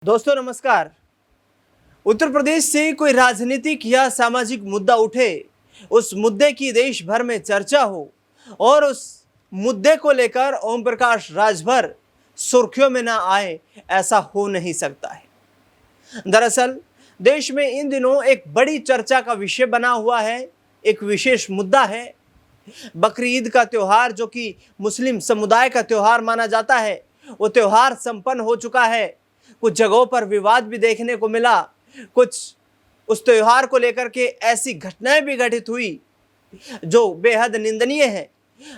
दोस्तों नमस्कार। उत्तर प्रदेश से कोई राजनीतिक या सामाजिक मुद्दा उठे, उस मुद्दे की देश भर में चर्चा हो और उस मुद्दे को लेकर ओम प्रकाश राजभर सुर्खियों में ना आए, ऐसा हो नहीं सकता है। दरअसल देश में इन दिनों एक बड़ी चर्चा का विषय बना हुआ है, एक विशेष मुद्दा है। बकरी ईद का त्योहार, जो कि मुस्लिम समुदाय का त्योहार माना जाता है, वो त्योहार संपन्न हो चुका है। कुछ जगहों पर विवाद भी देखने को मिला, कुछ उस त्योहार को लेकर के ऐसी घटनाएं भी घटित हुई जो बेहद निंदनीय है,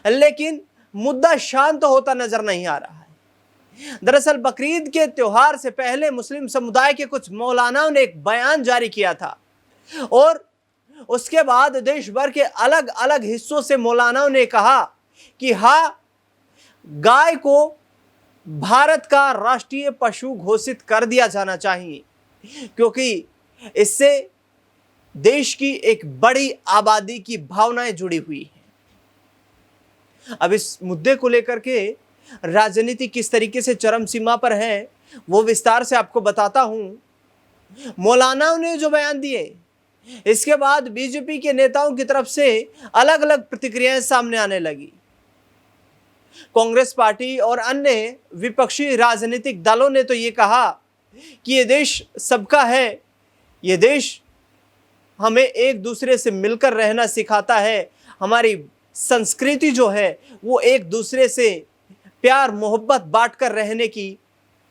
लेकिन मुद्दा शांत होता नजर नहीं आ रहा है। दरअसल बकरीद के त्योहार से पहले मुस्लिम समुदाय के कुछ मौलानाओं ने एक बयान जारी किया था और उसके बाद देश भर के अलग अलग हिस्सों से मौलानाओं ने कहा कि हाँ, गाय को भारत का राष्ट्रीय पशु घोषित कर दिया जाना चाहिए, क्योंकि इससे देश की एक बड़ी आबादी की भावनाएं जुड़ी हुई हैं। अब इस मुद्दे को लेकर के राजनीति किस तरीके से चरम सीमा पर है, वो विस्तार से आपको बताता हूं। मौलानाओं ने जो बयान दिए, इसके बाद बीजेपी के नेताओं की तरफ से अलग अलग प्रतिक्रियाएं सामने आने लगी। कांग्रेस पार्टी और अन्य विपक्षी राजनीतिक दलों ने तो ये कहा कि ये देश सबका है, ये देश हमें एक दूसरे से मिलकर रहना सिखाता है, हमारी संस्कृति जो है वो एक दूसरे से प्यार मोहब्बत बांटकर रहने की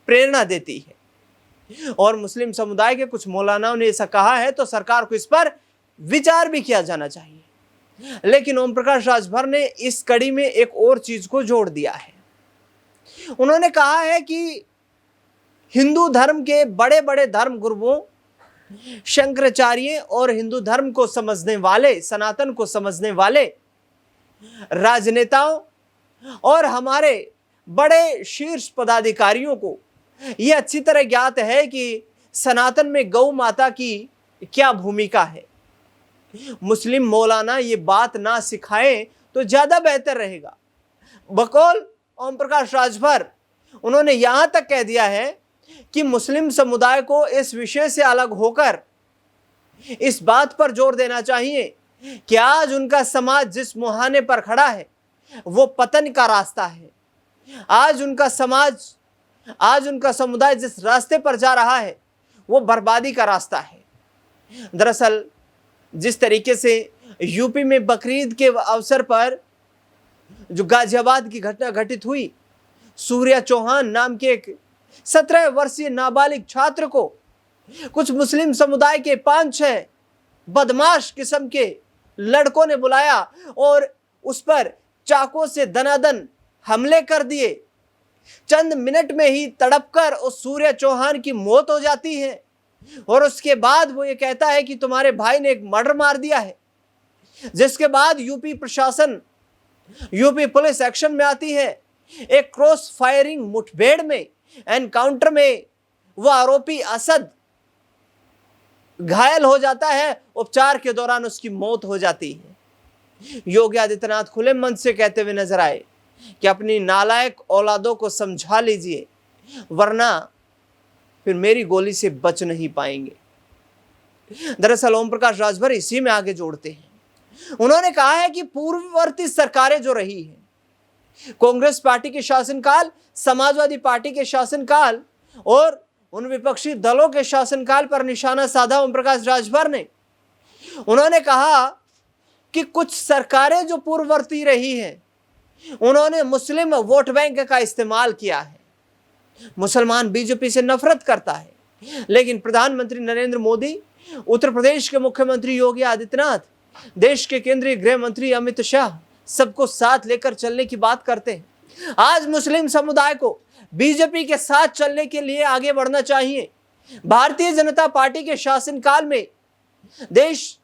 प्रेरणा देती है। और मुस्लिम समुदाय के कुछ मौलानाओं ने ऐसा कहा है तो सरकार को इस पर विचार भी किया जाना चाहिए। लेकिन ओम प्रकाश राजभर ने इस कड़ी में एक और चीज को जोड़ दिया है। उन्होंने कहा है कि हिंदू धर्म के बड़े बड़े धर्म गुरुओं, शंकराचार्य और हिंदू धर्म को समझने वाले, सनातन को समझने वाले राजनेताओं और हमारे बड़े शीर्ष पदाधिकारियों को यह अच्छी तरह ज्ञात है कि सनातन में गौ माता की क्या भूमिका है। मुस्लिम मौलाना ये बात ना सिखाएं तो ज्यादा बेहतर रहेगा। बकौल ओम प्रकाश राजभर उन्होंने यहां तक कह दिया है कि मुस्लिम समुदाय को इस विषय से अलग होकर इस बात पर जोर देना चाहिए कि आज उनका समाज जिस मुहाने पर खड़ा है वो पतन का रास्ता है। आज उनका समाज, आज उनका समुदाय जिस रास्ते पर जा रहा है वो बर्बादी का रास्ता है। दरअसल जिस तरीके से यूपी में बकरीद के अवसर पर जो गाजियाबाद की घटना घटित हुई, सूर्या चौहान नाम के एक 17 वर्षीय नाबालिग छात्र को कुछ मुस्लिम समुदाय के 5-6 बदमाश किस्म के लड़कों ने बुलाया और उस पर चाकू से दनादन हमले कर दिए। चंद मिनट में ही तड़पकर उस सूर्या चौहान की मौत हो जाती है और उसके बाद वो ये कहता है कि तुम्हारे भाई ने एक मर्डर मार दिया है। जिसके बाद यूपी प्रशासन, यूपी पुलिस एक्शन में आती है। एक क्रॉस फायरिंग मुठभेड़ में, एनकाउंटर में वो आरोपी असद घायल हो जाता है, उपचार के दौरान उसकी मौत हो जाती है। योगी आदित्यनाथ खुले मन से कहते हुए नजर आए कि अपनी नालायक औलादों को समझा लीजिए, वरना फिर मेरी गोली से बच नहीं पाएंगे। दरअसल ओम प्रकाश राजभर इसी में आगे जोड़ते हैं। उन्होंने कहा है कि पूर्ववर्ती सरकारें जो रही हैं, कांग्रेस पार्टी के शासनकाल, समाजवादी पार्टी के शासनकाल और उन विपक्षी दलों के शासनकाल पर निशाना साधा ओम प्रकाश राजभर ने। उन्होंने कहा कि कुछ सरकारें जो पूर्ववर्ती रही हैं, उन्होंने मुस्लिम वोट बैंक का इस्तेमाल किया है। मुसलमान बीजेपी से नफरत करता है, लेकिन प्रधानमंत्री नरेंद्र मोदी, उत्तर प्रदेश के मुख्यमंत्री योगी आदित्यनाथ, देश के केंद्रीय गृह मंत्री अमित शाह सबको साथ लेकर चलने की बात करते हैं। आज मुस्लिम समुदाय को बीजेपी के साथ चलने के लिए आगे बढ़ना चाहिए। भारतीय जनता पार्टी के शासनकाल में देश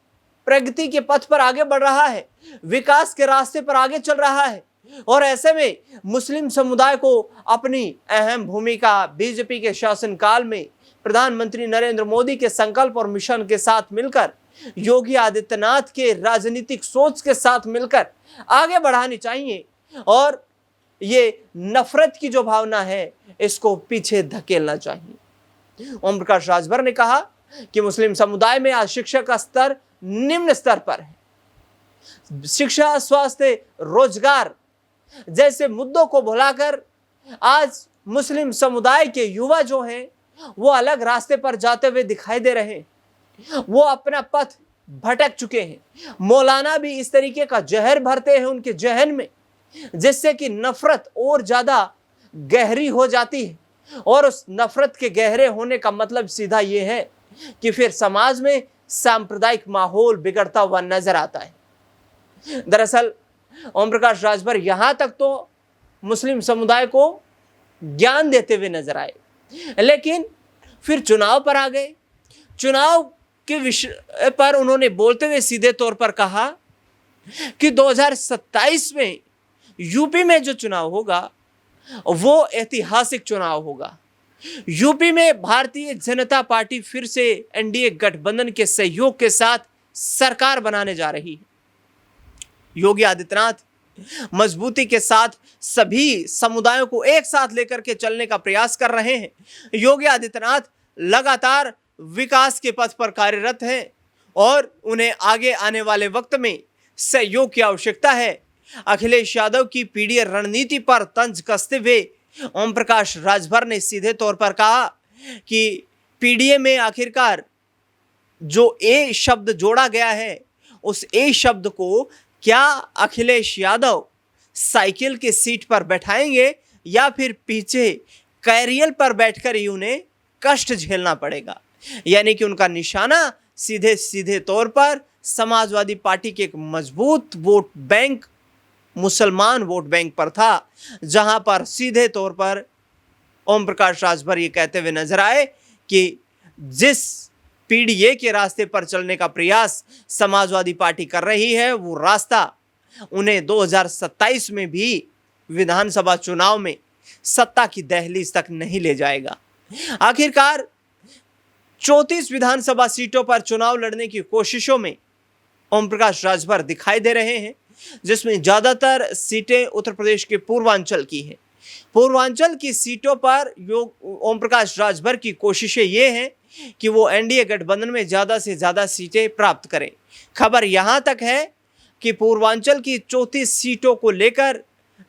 प्रगति के पथ पर आगे बढ़ रहा है, विकास के रास्ते पर आगे चल रहा है और ऐसे में मुस्लिम समुदाय को अपनी अहम भूमिका बीजेपी के शासनकाल में प्रधानमंत्री नरेंद्र मोदी के संकल्प और मिशन के साथ मिलकर, योगी आदित्यनाथ के राजनीतिक सोच के साथ मिलकर आगे बढ़ानी चाहिए और ये नफरत की जो भावना है इसको पीछे धकेलना चाहिए। ओम प्रकाश राजभर ने कहा कि मुस्लिम समुदाय में आज शिक्षा का स्तर निम्न स्तर पर है। शिक्षा, स्वास्थ्य, रोजगार जैसे मुद्दों को भुलाकर आज मुस्लिम समुदाय के युवा जो हैं वो अलग रास्ते पर जाते हुए दिखाई दे रहे हैं। वो अपना पथ भटक चुके हैं। मौलाना भी इस तरीके का जहर भरते हैं उनके जहन में, जिससे कि नफरत और ज्यादा गहरी हो जाती है। और उस नफरत के गहरे होने का मतलब सीधा ये है कि फिर समाज में सांप्रदायिक माहौल बिगड़ता हुआ नजर आता है। दरअसल ओम प्रकाश राजभर यहां तक तो मुस्लिम समुदाय को ज्ञान देते हुए नजर आए, लेकिन फिर चुनाव पर आ गए। चुनाव के विषय पर उन्होंने बोलते हुए सीधे तौर पर कहा कि 2027 में यूपी में जो चुनाव होगा वो ऐतिहासिक चुनाव होगा। यूपी में भारतीय जनता पार्टी फिर से एनडीए गठबंधन के सहयोग के साथ सरकार बनाने जा रही है। योगी आदित्यनाथ मजबूती के साथ सभी समुदायों को एक साथ लेकर के चलने का प्रयास कर रहे हैं। योगी आदित्यनाथ लगातार विकास के पथ पर कार्यरत हैं और उन्हें आगे आने वाले वक्त में सहयोग की आवश्यकता है। अखिलेश यादव की पीडीए रणनीति पर तंज कसते हुए ओम प्रकाश राजभर ने सीधे तौर पर कहा कि पीडीए में आखिरकार जो ए शब्द जोड़ा गया है, उस ए शब्द को क्या अखिलेश यादव साइकिल की सीट पर बैठाएंगे या फिर पीछे कैरियर पर बैठकर ही उन्हें कष्ट झेलना पड़ेगा। यानी कि उनका निशाना सीधे सीधे तौर पर समाजवादी पार्टी के एक मजबूत वोट बैंक, मुसलमान वोट बैंक पर था, जहां पर सीधे तौर पर ओम प्रकाश राजभर ये कहते हुए नजर आए कि जिस पीडीए के रास्ते पर चलने का प्रयास समाजवादी पार्टी कर रही है, वो रास्ता उन्हें 2027 में भी विधानसभा चुनाव में सत्ता की दहलीज तक नहीं ले जाएगा। आखिरकार 34 विधानसभा सीटों पर चुनाव लड़ने की कोशिशों में ओम प्रकाश राजभर दिखाई दे रहे हैं, जिसमें ज्यादातर सीटें उत्तर प्रदेश के पूर्वांचल की हैं। पूर्वांचल की सीटों पर ओम प्रकाश राजभर की कोशिशें ये हैं कि वो एनडीए गठबंधन में ज्यादा से ज्यादा सीटें प्राप्त करें। खबर यहां तक है कि पूर्वांचल की 34 सीटों को लेकर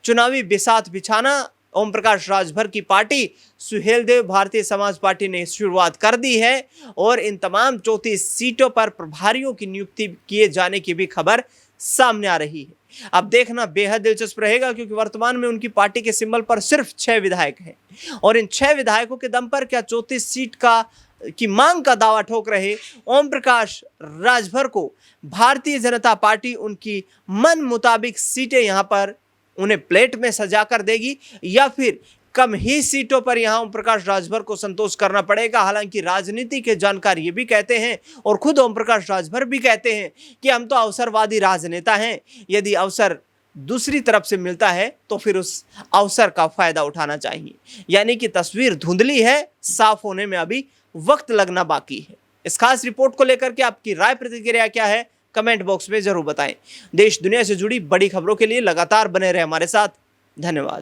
चुनावी बिसात बिछाना ओम प्रकाश राजभर की पार्टी सुहेलदेव भारतीय समाज पार्टी ने शुरुआत कर दी है और इन तमाम 34 सीटों पर प्रभारियों की नियुक्ति किए जाने की भी खबर सामने आ रही है। अब देखना बेहद दिलचस्प रहेगा, क्योंकि वर्तमान में उनकी पार्टी के सिंबल पर सिर्फ 6 विधायक हैं और इन 6 विधायकों के दम पर क्या 34 सीट की मांग का दावा ठोक रहे ओम प्रकाश राजभर को भारतीय जनता पार्टी उनकी मन मुताबिक सीटें यहां पर उन्हें प्लेट में सजा कर देगी या फिर कम ही सीटों पर यहां ओम प्रकाश राजभर को संतोष करना पड़ेगा। हालांकि राजनीति के जानकार ये भी कहते हैं और खुद ओम प्रकाश राजभर भी कहते हैं कि हम तो अवसरवादी राजनेता हैं, यदि अवसर दूसरी तरफ से मिलता है तो फिर उस अवसर का फायदा उठाना चाहिए। यानी कि तस्वीर धुंधली है, साफ होने में अभी वक्त लगना बाकी है। इस खास रिपोर्ट को लेकर के आपकी राय प्रतिक्रिया क्या है, कमेंट बॉक्स में जरूर बताएं। देश दुनिया से जुड़ी बड़ी खबरों के लिए लगातार बने रहे हमारे साथ। धन्यवाद।